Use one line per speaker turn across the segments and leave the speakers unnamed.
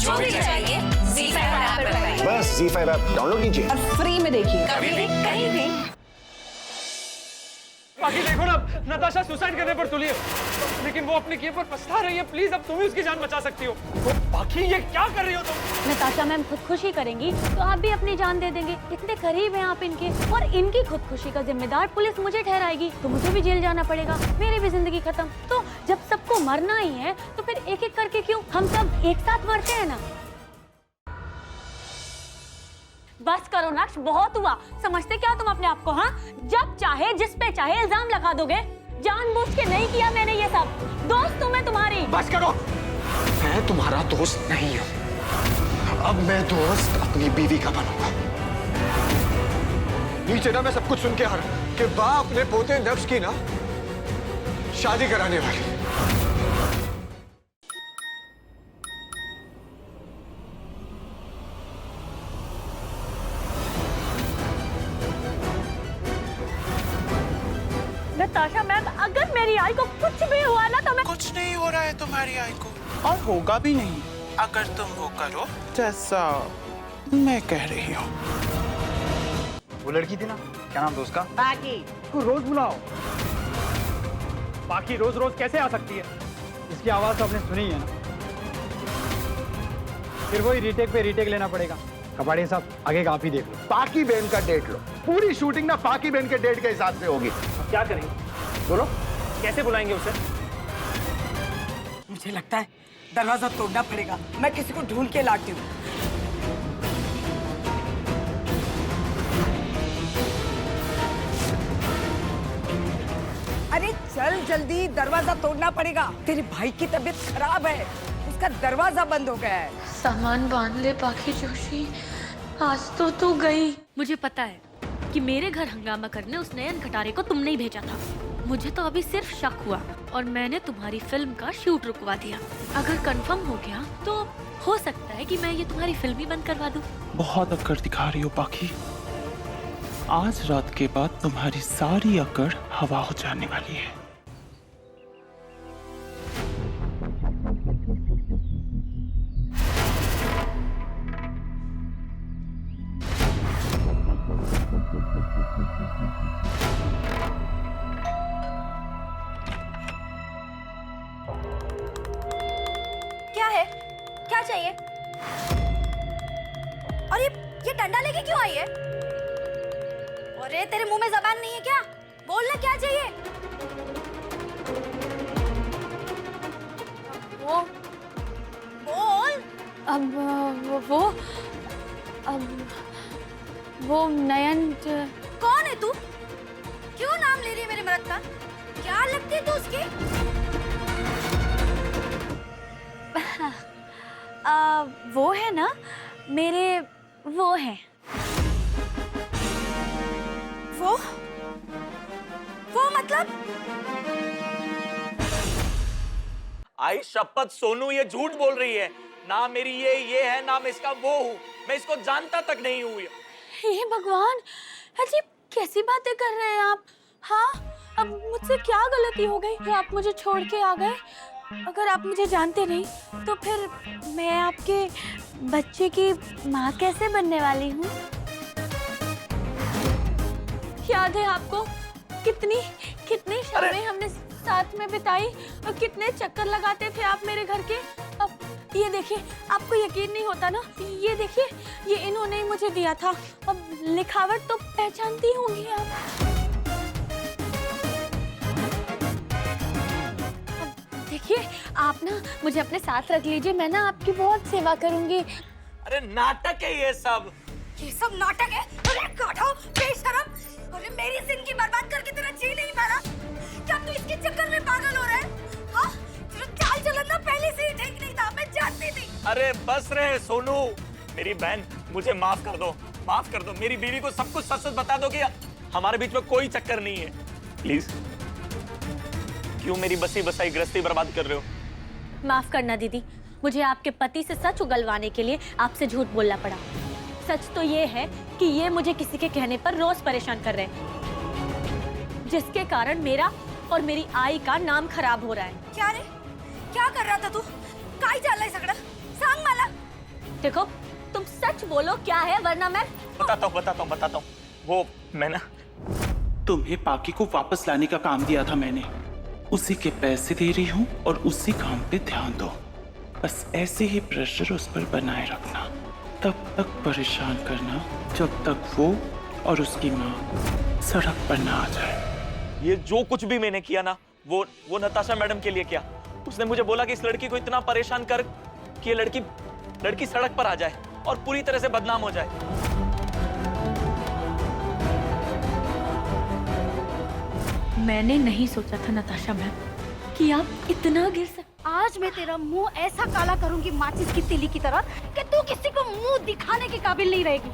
जो भी चाहिए ZEE5 ऐप पर पाइए।
बस ZEE5 ऐप डाउनलोड कीजिए
और फ्री में देखिए, कभी भी कहीं भी।
बाकी देखो ना, नताशा सुसाइड करने पर तुली है, लेकिन वो अपने किए पर पछता रही है। प्लीज अब तुम ही उसकी जान बचा सकती हो। बाकी ये क्या कर रही हो तुम?
नताशा मैम खुदकुशी करेंगी तो आप भी अपनी जान दे देंगे। इतने करीब हैं आप इनके, और इनकी खुदकुशी का जिम्मेदार पुलिस मुझे ठहराएगी तो मुझे भी जेल जाना पड़ेगा, मेरी भी जिंदगी खत्म। तो जब सबको मरना ही है तो फिर एक एक करके क्यों हम सब एक साथ मरते हैं ना। बस करो नक्श, बहुत हुआ। समझते क्या तुम अपने आप को? हाँ, जब चाहे जिस पे चाहे इल्जाम लगा दोगे। जानबूझ के नहीं किया मैंने ये सब। दोस्त हूँ मैं तुम्हारी।
बस करो, मैं तुम्हारा दोस्त नहीं हूँ। अब मैं दोस्त अपनी बीवी का बनूंगा। नीचे ना मैं सब कुछ सुन के आ रहा कि बा अपने पोते नक्श की ना शादी कराने वाली।
नताशा मैम, अगर मेरी आई को कुछ भी हुआ ना तो मैं...
कुछ नहीं हो रहा है तुम्हारी आई को, और होगा भी नहीं अगर तुम वो करो जैसा मैं कह रही हूँ।
वो लड़की थी ना, क्या नाम था उसका?
बाकी उसको रोज बुलाओ। बाकी रोज रोज कैसे आ सकती है?
इसकी आवाज तो आपने सुनी है ना। फिर वही रीटेक पे रीटेक लेना पड़ेगा। कबाड़ी साहब, आगे का आप ही देख लो।
पाकी बहन का डेट लो। पूरी शूटिंग ना पाकी बहन के डेट के हिसाब से होगी।
क्या करेंगे? बोलो, कैसे बुलाएंगे उसे?
मुझे लगता है दरवाजा तोड़ना पड़ेगा। मैं किसी को ढूंढ के लाती हूँ। अरे चल जल्दी, दरवाजा तोड़ना पड़ेगा। तेरे भाई की तबीयत खराब है, उसका दरवाजा बंद हो गया है।
सामान बांध ले पाखी जोशी, आज तो तू गई। मुझे पता है कि मेरे घर हंगामा करने उस नयन खटारे को तुमने ही भेजा था। मुझे तो अभी सिर्फ शक हुआ और मैंने तुम्हारी फिल्म का शूट रुकवा दिया। अगर कंफर्म हो गया तो हो सकता है कि मैं ये तुम्हारी फिल्म ही बंद करवा दूं।
बहुत अकड़ दिखा रही हो बाकी। आज रात के बाद तुम्हारी सारी अकड़ हवा हो जाने वाली है।
क्या है? क्या चाहिए? और ये डंडा लेके क्यों आई है? अरे तेरे मुंह में जबान नहीं है क्या? बोलना क्या चाहिए? वो बोल। वो नयन। कौन है तू? क्यों नाम ले रही है मेरे मर्द का? क्या लगती है तू उसकी? वो है ना मेरे, वो है। वो मतलब?
आई शपथ सोनू, ये झूठ बोल रही है। ना मेरी ये है, ना मैं इसका वो हूँ। मैं इसको जानता तक नहीं हूँ।
हे भगवान, अजीब कैसी बातें कर रहे हैं आप? हाँ, अब मुझसे क्या गलती हो गई कि आप मुझे छोड़ के आ गए? अगर आप मुझे जानते नहीं तो फिर मैं आपके बच्चे की माँ कैसे बनने वाली हूँ? याद है आपको कितनी शामें हमने साथ में बिताई और कितने चक्कर लगाते थे आप मेरे घर के? अब ये देखिए, आपको यकीन नहीं होता ना, ये देखिए, ये इन्होंने ही मुझे दिया था। अब लिखावट तो पहचानती होंगी आप। देखिए, आप ना मुझे अपने साथ रख लीजिए, मैं ना आपकी बहुत सेवा करूंगी।
अरे नाटक है ये सब
नाटक है। अरे गाढ़ा, बेशरम। अरे मेरी जिंदगी बर्बाद करके तेरा जी नहीं भरा क्या? तू इसके चक्कर में पागल हो रहा है? हाँ, तेरा चाल चलन ना पहले से ही ठीक नहीं था, मैं जानती थी।
अरे बस रहे सोनू, मेरी बहन, मुझे माफ कर दो, माफ कर दो। मेरी बीवी को सब कुछ सच सच बता दो कि हमारे बीच में कोई चक्कर नहीं है। प्लीज, क्यों मेरी बसी बसाई गृहस्थी बर्बाद कर रहे हो?
माफ करना दीदी, मुझे आपके पति से सच उगलवाने के लिए आपसे झूठ बोलना पड़ा। सच तो ये है कि ये मुझे किसी के कहने पर रोज परेशान कर रहे हैं, जिसके कारण मेरा और मेरी आई का नाम खराब हो रहा है।
क्या रे? क्या कर रहा था तू? काय चाललंय सगळं? सांग मला।
देखो तुम सच बोलो क्या है, वरना मैं
बताता हूँ। वो मैं ना
तुम्हें पाकी को वापस लाने का काम दिया था मैंने, उसी के पैसे दे रही हूँ और उसी काम पे ध्यान दो। बस ऐसे ही प्रेशर उस पर बनाए रखना, तब तक परेशान करना जब तक वो और उसकी माँ सड़क पर ना आ जाए।
ये जो कुछ भी मैंने किया ना, वो नताशा मैडम के लिए किया। उसने मुझे बोला कि इस लड़की को इतना परेशान कर कि ये लड़की सड़क पर आ जाए और पूरी तरह से बदनाम हो जाए।
मैंने नहीं सोचा था नताशा मैम कि आप इतना गिर सकते।
आज मैं तेरा मुंह ऐसा काला करूंगी माचिस की तीली की तरह कि तू किसी को मुंह दिखाने के काबिल नहीं रहेगी।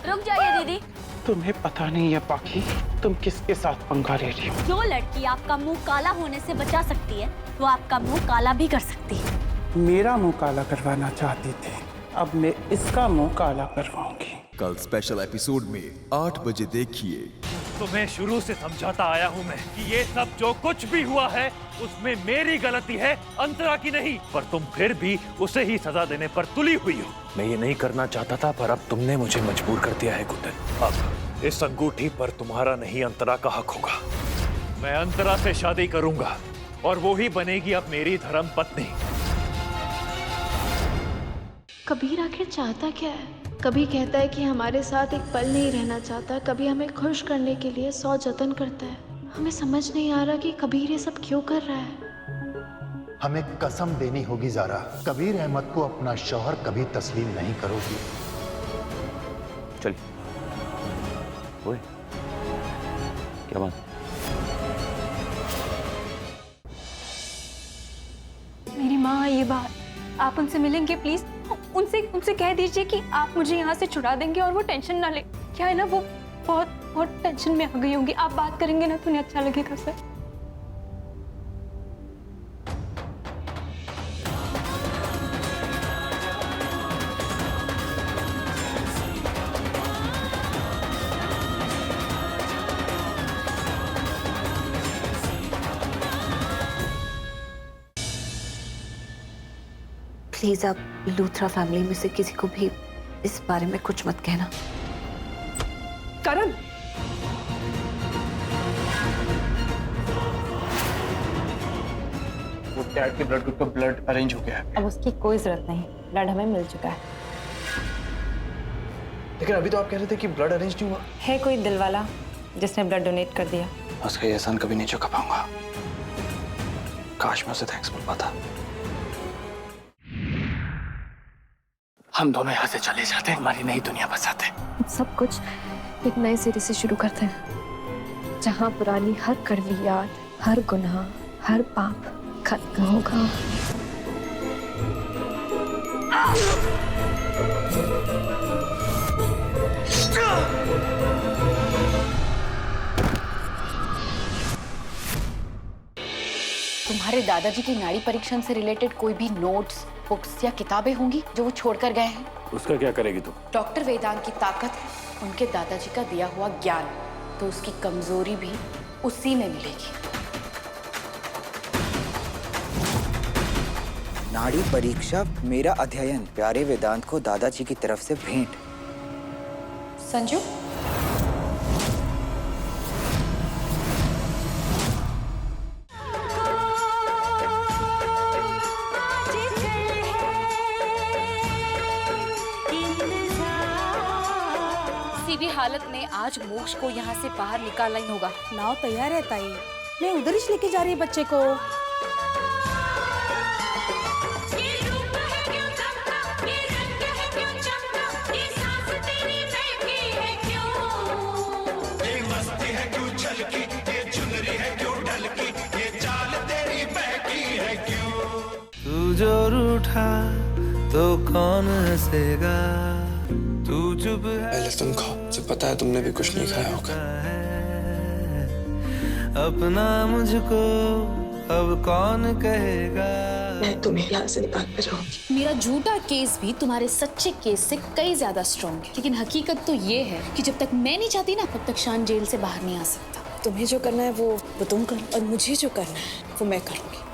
रुक जाइए दीदी।
तुम्हें पता नहीं है पाकी तुम किसके साथ पंगा ले रही हो।
जो लड़की आपका मुंह काला होने से बचा सकती है, वो आपका मुंह काला भी कर सकती है।
मेरा मुंह काला करवाना चाहती थी, अब मैं इसका मुंह काला करवाऊंगी।
कल स्पेशल एपिसोड में 8 बजे देखिए।
तुम्हें शुरू से समझाता आया हूँ मैं कि ये सब जो कुछ भी हुआ है उसमें मेरी गलती है, अंतरा की नहीं। पर तुम फिर भी उसे ही सजा देने पर तुली हुई हो। मैं ये नहीं करना चाहता था, पर अब तुमने मुझे मजबूर कर दिया है कुंदन। अब इस अंगूठी पर तुम्हारा नहीं, अंतरा का हक होगा। मैं अंतरा से शादी करूंगा और वो ही बनेगी अब मेरी धर्म पत्नी।
कबीर आखिर चाहता क्या है? कभी कहता है कि हमारे साथ एक पल नहीं रहना चाहता, कभी हमें खुश करने के लिए 100 जतन करता है। हमें समझ नहीं आ रहा कि कबीर ये सब क्यों कर रहा है।
हमें कसम देनी होगी ज़ारा, कबीर अहमद को अपना शौहर कभी तस्लीम नहीं करोगी।
चलिए। ओए, क्या बात?
मेरी माँ, ये बात आप उनसे मिलेंगे प्लीज? उनसे कह दीजिए कि आप मुझे यहाँ से छुड़ा देंगे और वो टेंशन ना ले। क्या है ना, वो बहुत टेंशन में आ गई होंगी। आप बात करेंगे ना तो उन्हें अच्छा लगेगा सर।
प्लीज आप लूथरा फैमिली में से किसी को भी इस बारे में कुछ मत कहना।
करण,
वो डैड के ब्लड ग्रुप का ब्लड अरेंज हो गया है।
अब उसकी कोई जरूरत नहीं, ब्लड हमें मिल चुका है।
लेकिन अभी तो आप कह रहे थे कि ब्लड अरेंज नहीं हुआ।
है कोई दिल वाला जिसने ब्लड डोनेट कर दिया।
उसका ये एहसान कभी नहीं चुका पाऊंगा। काश मैं उसे थैंक्स बोल पाता। हम दोनों यहाँ से चले जाते, हमारी नई दुनिया बसाते।
सब कुछ एक नए सिरे से शुरू करते हैं, जहाँ पुरानी हर कड़वी याद, हर गुनाह, हर पाप खत्म होगा।
तुम्हारे दादाजी की नाड़ी परीक्षण से रिलेटेड कोई भी नोट्स, बुक्स या किताबें होंगी जो वो छोड़कर गए हैं?
उसका क्या करेगी तुम?
डॉक्टर वेदांत की ताकत है उनके दादाजी का दिया हुआ ज्ञान, तो उसकी कमजोरी भी उसी में मिलेगी।
नाड़ी परीक्षा मेरा अध्ययन, प्यारे वेदांत को दादाजी की तरफ से भेंट।
संजू,
किसी भी हालत में आज मोक्ष को यहाँ से बाहर निकालना ही होगा।
नाव तैयार है ताई, मैं उधर ही लेके जा रही है बच्चे को।
तू जो रूठा तो कौन हंसेगा, तू चुप है।
पहले तुम खाओ, मुझे पता है तुमने भी कुछ नहीं खाया होगा।
अपना मुझको अब कौन कहेगा।
मैं तुम्हें यहाँ से निकाल कर रहूंगी।
मेरा झूठा केस भी तुम्हारे सच्चे केस से कई ज्यादा स्ट्रॉन्ग है, लेकिन हकीकत तो ये है कि जब तक मैं नहीं चाहती ना, तब तक शान जेल से बाहर नहीं आ सकता।
तुम्हें जो करना है वो तुम करो, और मुझे जो करना है वो मैं करूंगी।